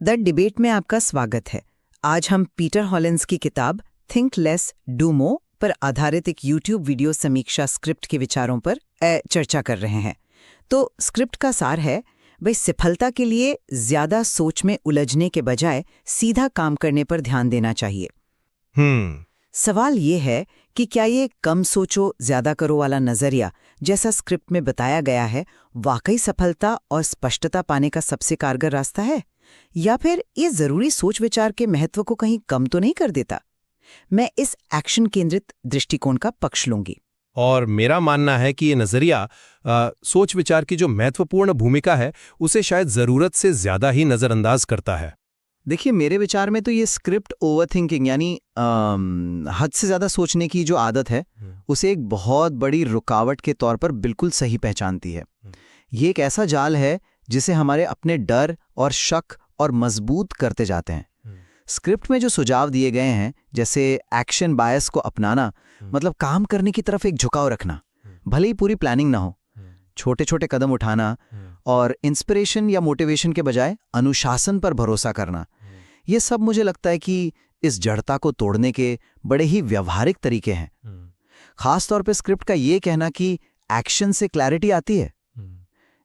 The debate में आपका स्वागत है। आज हम पीटर हॉलिन्स की किताब थिंक लेस डू मोर पर आधारित एक यूट्यूब वीडियो समीक्षा स्क्रिप्ट के विचारों पर चर्चा कर रहे हैं। तो स्क्रिप्ट का सार है, भाई सफलता के लिए ज्यादा सोच में उलझने के बजाय सीधा काम करने पर ध्यान देना चाहिए। सवाल ये है कि क्या ये कम सोचो ज्यादा करो वाला नजरिया जैसा स्क्रिप्ट में बताया गया है वाकई सफलता और स्पष्टता पाने का सबसे कारगर रास्ता है, या फिर ये जरूरी सोच विचार के महत्व को कहीं कम तो नहीं कर देता। मैं इस एक्शन केंद्रित दृष्टिकोण का पक्ष लूंगी। और मेरा मानना है कि ये नजरिया सोच विचार की जो महत्वपूर्ण भूमिका है उसे शायद जरूरत से ज्यादा ही नजरअंदाज करता है। देखिए, मेरे विचार में तो ये स्क्रिप्ट ओवरथिंकिंग यानी हद से ज़्यादा सोचने की जो आदत है उसे एक बहुत बड़ी रुकावट के तौर पर बिल्कुल सही पहचानती है। ये एक ऐसा जाल है जिसे हमारे अपने डर और शक और मजबूत करते जाते हैं। स्क्रिप्ट में जो सुझाव दिए गए हैं, जैसे एक्शन बायस को अपनाना, मतलब काम करने की तरफ एक झुकाव रखना, भले ही पूरी प्लानिंग ना हो, छोटे छोटे कदम उठाना और इंस्पिरेशन या मोटिवेशन के बजाय अनुशासन पर भरोसा करना, ये सब मुझे लगता है कि इस जड़ता को तोड़ने के बड़े ही व्यवहारिक तरीके हैं। खास तौर पे स्क्रिप्ट का ये कहना कि एक्शन से क्लैरिटी आती है,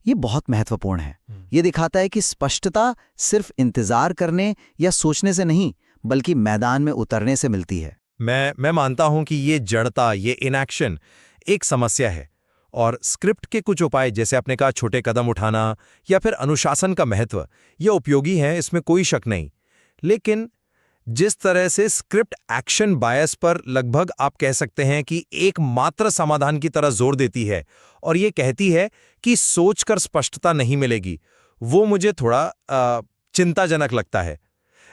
ये बहुत महत्वपूर्ण है। ये दिखाता है कि स्पष्टता सिर्फ इंतजार करने या सोचने से नहीं, बल्कि मैदान में उतरने से मिलती है। मैं मानता हूं कि ये जड़ता, ये इनएक्शन एक समस्या है, और स्क्रिप्ट के कुछ उपाय, जैसे आपने कहा छोटे कदम उठाना या फिर अनुशासन का महत्व, ये उपयोगी है, इसमें कोई शक नहीं। लेकिन जिस तरह से स्क्रिप्ट एक्शन बायस पर लगभग आप कह सकते हैं कि एकमात्र समाधान की तरह जोर देती है और ये कहती है कि सोचकर स्पष्टता नहीं मिलेगी, वो मुझे थोड़ा चिंताजनक लगता है।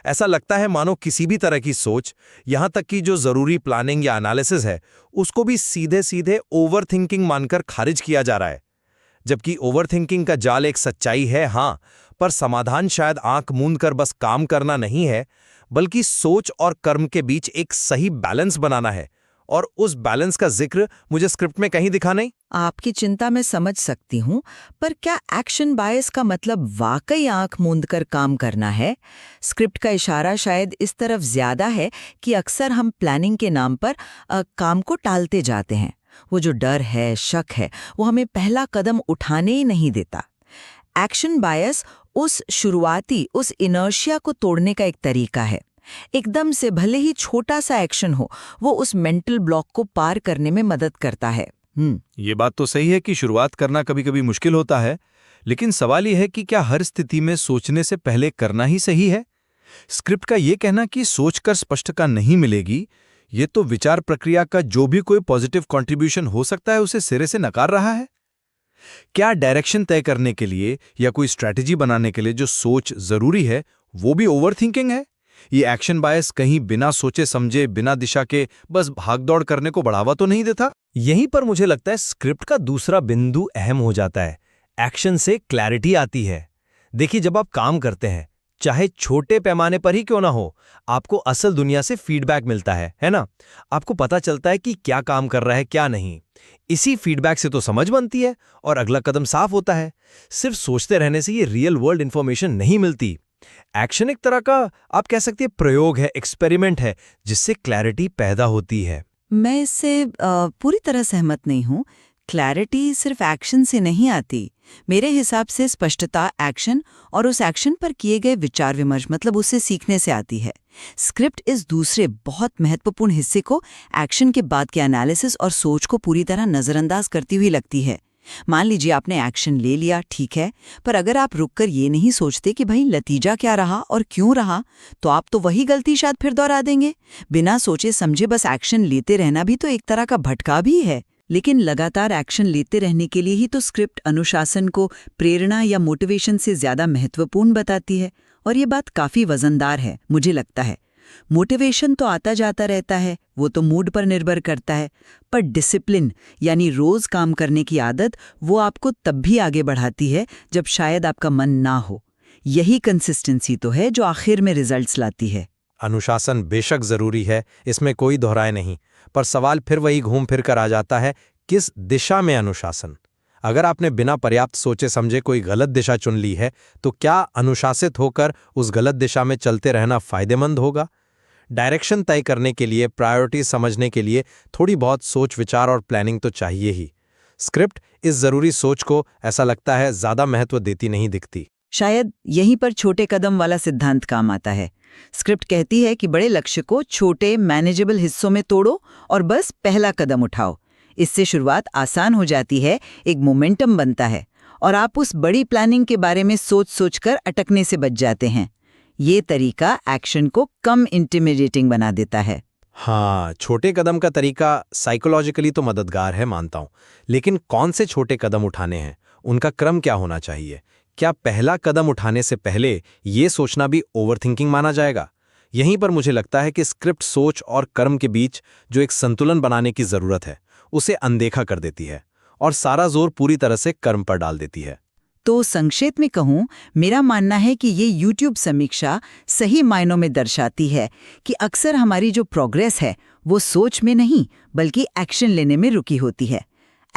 ऐसा लगता है मानो किसी भी तरह की सोच, यहां तक कि जो जरूरी प्लानिंग या एनालिसिस है, उसको भी सीधे सीधे ओवरथिंकिंग मानकर खारिज किया जा रहा है। जबकि ओवरथिंकिंग का जाल एक सच्चाई है, हाँ, पर समाधान शायद आंख मूंद कर बस काम करना नहीं है, बल्कि सोच और कर्म के बीच एक सही बैलेंस बनाना है। और उस बैलेंस का जिक्र मुझे स्क्रिप्ट में कहीं दिखा नहीं। आपकी चिंता मैं समझ सकती हूँ, पर क्या एक्शन बायस का मतलब वाकई आंख मूंद कर काम करना है? स्क्रिप्ट का इशारा शायद इस तरफ ज्यादा है कि अक्सर हम प्लानिंग के नाम पर काम को टालते जाते हैं। वो जो डर है, शक है, वो हमें पहला कदम उठाने ही नहीं देता। एक्शन बायस उस शुरुआती, उस इनर्शिया को तोड़ने का एक तरीका है। एकदम से भले ही छोटा सा एक्शन हो, वो उस मेंटल ब्लॉक को पार करने में मदद करता है। ये बात तो सही है कि शुरुआत करना कभी कभी मुश्किल होता है, लेकिन सवाल यह है कि क्या हर स्थिति में सोचने से पहले करना ही सही है? स्क्रिप्ट का ये कहना कि सोचकर स्पष्टता नहीं मिलेगी, ये तो विचार प्रक्रिया का जो भी कोई पॉजिटिव कंट्रीब्यूशन हो सकता है उसे सिरे से नकार रहा है। क्या डायरेक्शन तय करने के लिए या कोई स्ट्रैटेजी बनाने के लिए जो सोच जरूरी है, वो भी ओवरथिंकिंग है? ये एक्शन बायस कहीं बिना सोचे समझे, बिना दिशा के बस भागदौड़ करने को बढ़ावा तो नहीं देता? यहीं पर मुझे लगता है स्क्रिप्ट का दूसरा बिंदु अहम हो जाता है। एक्शन से क्लैरिटी आती है। देखिए, जब आप काम करते हैं, चाहे छोटे पैमाने पर ही क्यों ना हो, आपको असल दुनिया से फीडबैक मिलता है ना? आपको पता चलता है कि क्या काम कर रहा है, क्या नहीं। इसी फीडबैक से तो समझ बनती है और अगला कदम साफ होता है। सिर्फ सोचते रहने से ये रियल वर्ल्ड इंफॉर्मेशन नहीं मिलती। एक्शन एक तरह का, आप कह सकते हैं, प्रयोग है, एक्सपेरिमेंट है, जिससे क्लैरिटी पैदा होती है। मैं इससे पूरी तरह सहमत नहीं हूँ। क्लैरिटी सिर्फ एक्शन से नहीं आती। मेरे हिसाब से स्पष्टता एक्शन और उस एक्शन पर किए गए विचार विमर्श, मतलब उससे सीखने से आती है। स्क्रिप्ट इस दूसरे बहुत महत्वपूर्ण हिस्से को, एक्शन के बाद के एनालिसिस और सोच को पूरी तरह नजरअंदाज करती हुई लगती है। मान लीजिए आपने एक्शन ले लिया, ठीक है, पर अगर आप रुककर ये नहीं सोचते कि भाई नतीजा क्या रहा और क्यों रहा, तो आप तो वही गलती शायद फिर दोहरा देंगे। बिना सोचे समझे बस एक्शन लेते रहना भी तो एक तरह का भटका भी है। लेकिन लगातार एक्शन लेते रहने के लिए ही तो स्क्रिप्ट अनुशासन को प्रेरणा या मोटिवेशन से ज्यादा महत्वपूर्ण बताती है, और ये बात काफी वजनदार है मुझे लगता है। मोटिवेशन तो आता जाता रहता है, वो तो मूड पर निर्भर करता है, पर डिसिप्लिन यानी रोज काम करने की आदत, वो आपको तब भी आगे बढ़ाती है जब शायद आपका मन ना हो। यही कंसिस्टेंसी तो है जो आखिर में रिजल्ट्स लाती है। अनुशासन बेशक जरूरी है, इसमें कोई दोहराए नहीं, पर सवाल फिर वही घूम फिर कर आ जाता है, किस दिशा में अनुशासन? अगर आपने बिना पर्याप्त सोचे समझे कोई गलत दिशा चुन ली है, तो क्या अनुशासित होकर उस गलत दिशा में चलते रहना फायदेमंद होगा? डायरेक्शन तय करने के लिए, प्रायोरिटी समझने के लिए थोड़ी बहुत सोच विचार और प्लानिंग तो चाहिए ही। स्क्रिप्ट इस जरूरी सोच को, ऐसा लगता है, ज्यादा महत्व देती नहीं दिखती। शायद यहीं पर छोटे कदम वाला सिद्धांत काम आता है। स्क्रिप्ट कहती है कि बड़े लक्ष्य को छोटे मैनेजेबल हिस्सों में तोड़ो और बस पहला कदम उठाओ। इससे शुरुआत आसान हो जाती है, एक मोमेंटम बनता है और आप उस बड़ी प्लानिंग के बारे में सोच-सोचकर अटकने से बच जाते हैं। ये तरीका एक्शन को कम इंटिमिडेटिंग बना देता है। हाँ, छोटे कदम का तरीका साइकोलॉजिकली तो मददगार है, मानता हूं। लेकिन कौन से छोटे कदम उठाने हैं? उनका क्रम क्या होना चाहिए? क्या पहला कदम उठाने से पहले ये सोचना भी ओवरथिंकिंग माना जाएगा? यहीं पर मुझे लगता है कि स्क्रिप्ट सोच और कर्म के बीच जो एक संतुलन बनाने की जरूरत है, उसे अनदेखा कर देती है और सारा जोर पूरी तरह से कर्म पर डाल देती है। तो संक्षेप में कहूं, मेरा मानना है कि ये YouTube समीक्षा सही मायनों में दर्शाती है कि अक्सर हमारी जो प्रोग्रेस है वो सोच में नहीं बल्कि एक्शन लेने में रुकी होती है।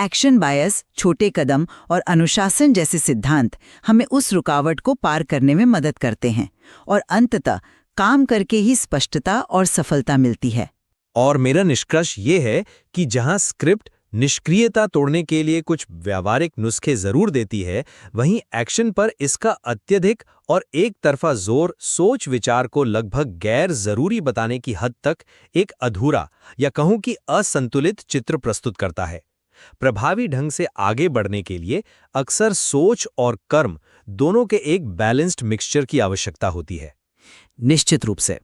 एक्शन बायस, छोटे कदम और अनुशासन जैसे सिद्धांत हमें उस रुकावट को पार करने में मदद करते हैं और अंततः काम करके ही स्पष्टता और सफलता मिलती है। और मेरा निष्कर्ष ये है कि जहां स्क्रिप्ट निष्क्रियता तोड़ने के लिए कुछ व्यावहारिक नुस्खे जरूर देती है, वहीं एक्शन पर इसका अत्यधिक और एक तरफा जोर सोच विचार को लगभग गैर जरूरी बताने की हद तक एक अधूरा या कहूं कि असंतुलित चित्र प्रस्तुत करता है। प्रभावी ढंग से आगे बढ़ने के लिए अक्सर सोच और कर्म दोनों के एक बैलेंस्ड मिक्सचर की आवश्यकता होती है। निश्चित रूप से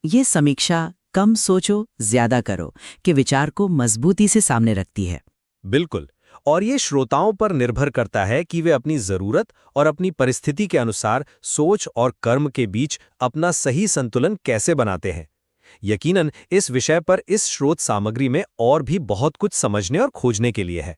ये समीक्षा कम सोचो ज्यादा करो के विचार को मजबूती से सामने रखती है। बिल्कुल, और ये श्रोताओं पर निर्भर करता है कि वे अपनी जरूरत और अपनी परिस्थिति के अनुसार सोच और कर्म के बीच अपना सही संतुलन कैसे बनाते हैं। यकीनन इस विषय पर इस स्रोत सामग्री में और भी बहुत कुछ समझने और खोजने के लिए है।